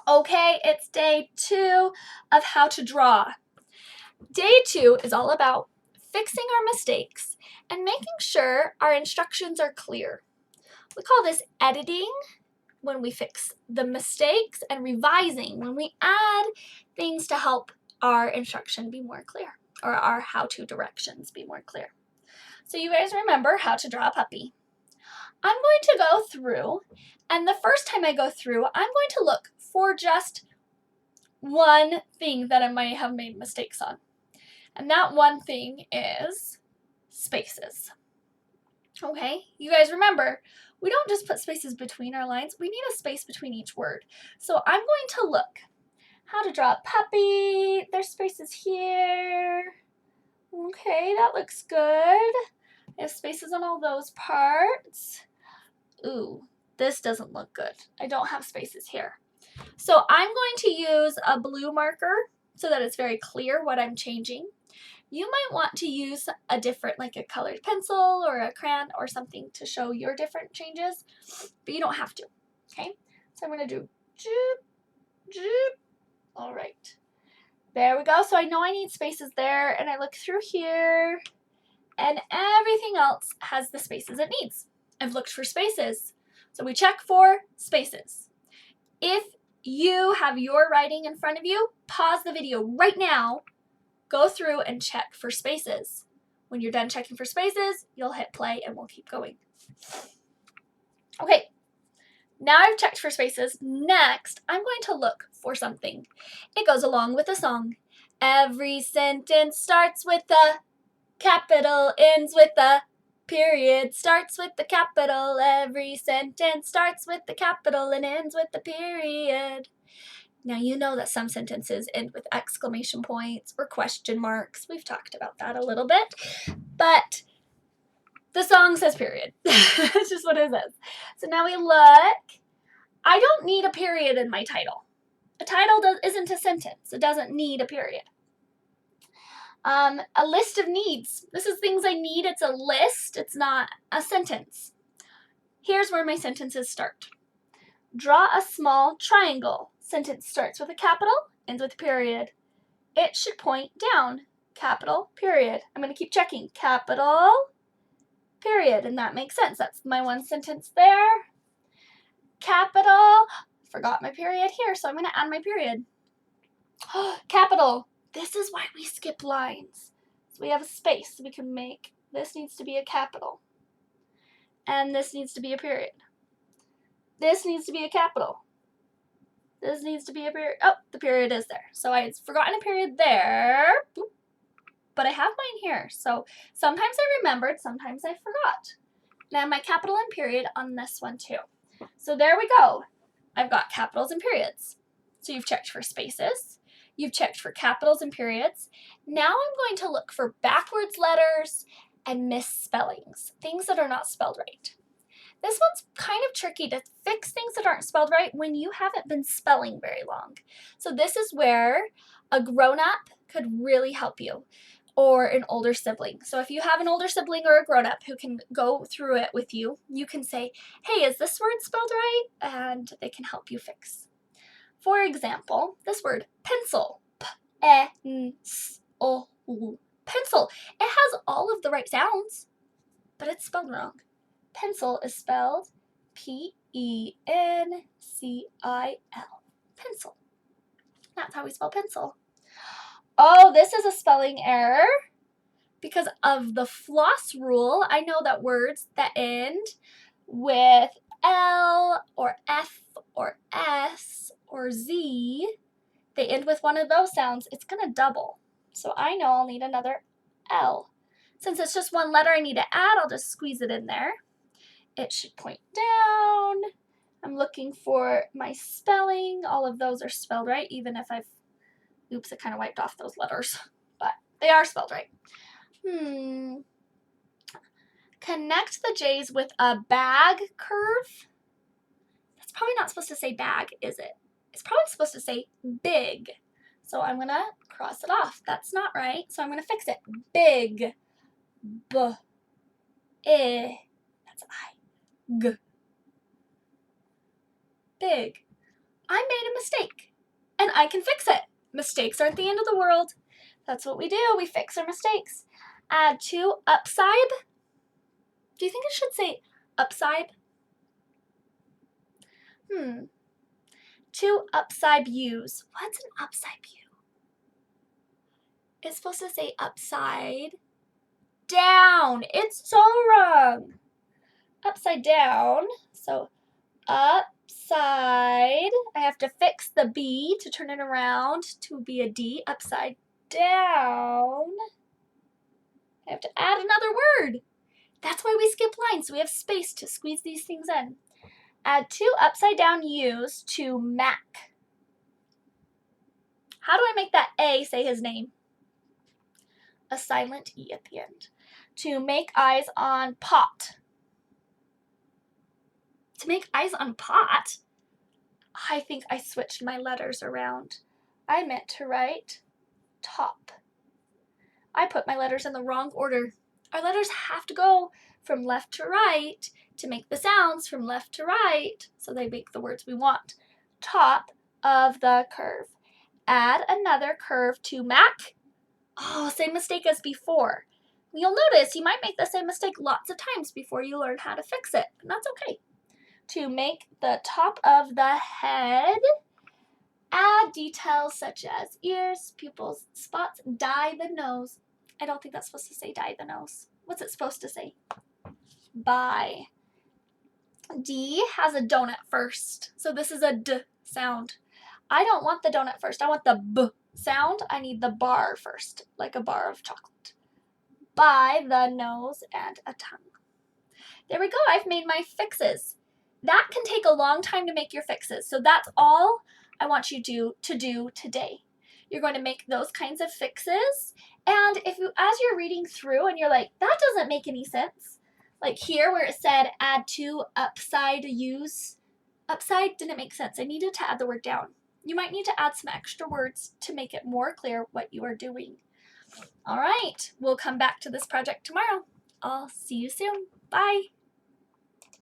Okay, it's day 2 of how to draw. Day 2 is all about fixing our mistakes and making sure our instructions are clear. We call this editing when we fix the mistakes and revising when we add things to help our instruction be more clear or our how-to directions be more clear. So you guys remember how to draw a puppy. I'm going to go through, and the first time I go through, I'm going to look for just one thing that I might have made mistakes on. And that one thing is spaces. Okay, you guys remember, we don't just put spaces between our lines, we need a space between each word. So I'm going to look how to draw a puppy. There's spaces here. Okay, that looks good. I have spaces on all those parts. Ooh, this doesn't look good. I don't have spaces here. So I'm going to use a blue marker so that it's very clear what I'm changing. You might want to use a different, like a colored pencil or a crayon or something to show your different changes, but you don't have to, okay? So I'm going to do joop, joop. All right. There we go. So I know I need spaces there, and I look through here, and everything else has the spaces it needs. I've looked for spaces. So we check for spaces. If you have your writing in front of you, pause the video right now, go through and check for spaces. When you're done checking for spaces, you'll hit play and we'll keep going. Okay, now I've checked for spaces. Next, I'm going to look for something. It goes along with the song. Every sentence starts with a capital, ends with a period, starts with the capital. Every sentence starts with the capital and ends with the period. Now you know that some sentences end with exclamation points or question marks. We've talked about that a little bit, but the song says period. It's just what it says. So now we look. I don't need a period in my title. A title isn't a sentence. It doesn't need a period. A list of needs. This is things I need. It's a list. It's not a sentence. Here's where my sentences start. Draw a small triangle. Sentence starts with a capital, ends with a period. It should point down. Capital, period. I'm going to keep checking. Capital, period. And that makes sense. That's my one sentence there. Capital. Forgot my period here, so I'm going to add my period. Capital. This is why we skip lines. So we have a space. So we can make, this needs to be a capital. And this needs to be a period. This needs to be a capital. This needs to be a period. Oh, the period is there. So I had forgotten a period there. Boop. But I have mine here. So sometimes I remembered, sometimes I forgot. Now my capital and period on this one too. So there we go. I've got capitals and periods. So you've checked for spaces. You've checked for capitals and periods. Now I'm going to look for backwards letters and misspellings, things that are not spelled right. This one's kind of tricky to fix things that aren't spelled right when you haven't been spelling very long. So this is where a grown-up could really help you, or an older sibling. So if you have an older sibling or a grown-up who can go through it with you, you can say, hey, is this word spelled right? And they can help you fix. For example, this word pencil, P-E-N-S-O-L, pencil. It has all of the right sounds, but it's spelled wrong. Pencil is spelled P-E-N-C-I-L, pencil. That's how we spell pencil. Oh, this is a spelling error. Because of the floss rule, I know that words that end with L or F or S or Z, they end with one of those sounds, it's going to double. So I know I'll need another L. Since it's just one letter I need to add, I'll just squeeze it in there. It should point down. I'm looking for my spelling. All of those are spelled right, even if oops, it kind of wiped off those letters, but they are spelled right. Connect the J's with a bag curve. That's probably not supposed to say bag, is it? It's probably supposed to say big. So I'm going to cross it off. That's not right, so I'm going to fix it. Big. B-I. That's I. G. Big. I made a mistake. I can fix it. Mistakes aren't the end of the world. That's what we do. We fix our mistakes. Add 2 upside. Do you think I should say upside? 2 upside views. What's an upside view? It's supposed to say upside down. It's so wrong. Upside down. So upside. I have to fix the B to turn it around to be a D. Upside down. I have to add another word. That's why we skip lines, so we have space to squeeze these things in. Add 2 upside down U's to Mac. How do I make that A say his name? A silent E at the end. To make eyes on pot. To make eyes on pot? I think I switched my letters around. I meant to write top. I put my letters in the wrong order. Our letters have to go from left to right to make the sounds from left to right so they make the words we want. Top of the curve. Add another curve to Mac. Oh, same mistake as before. You'll notice you might make the same mistake lots of times before you learn how to fix it, and that's okay. To make the top of the head, add details such as ears, pupils, spots, dye the nose. I don't think that's supposed to say dye the nose. What's it supposed to say? By. D has a donut first, so this is a D sound. I don't want the donut first. I want the B sound. I need the bar first, like a bar of chocolate. By the nose and a tongue. There we go. I've made my fixes. That can take a long time to make your fixes, so that's all I want you to do today. You're going to make those kinds of fixes, and if you, as you're reading through and you're like, that doesn't make any sense, like here where it said add 2 upside U's, upside didn't make sense. I needed to add the word down. You might need to add some extra words to make it more clear what you are doing. All right, we'll come back to this project tomorrow. I'll see you soon. Bye.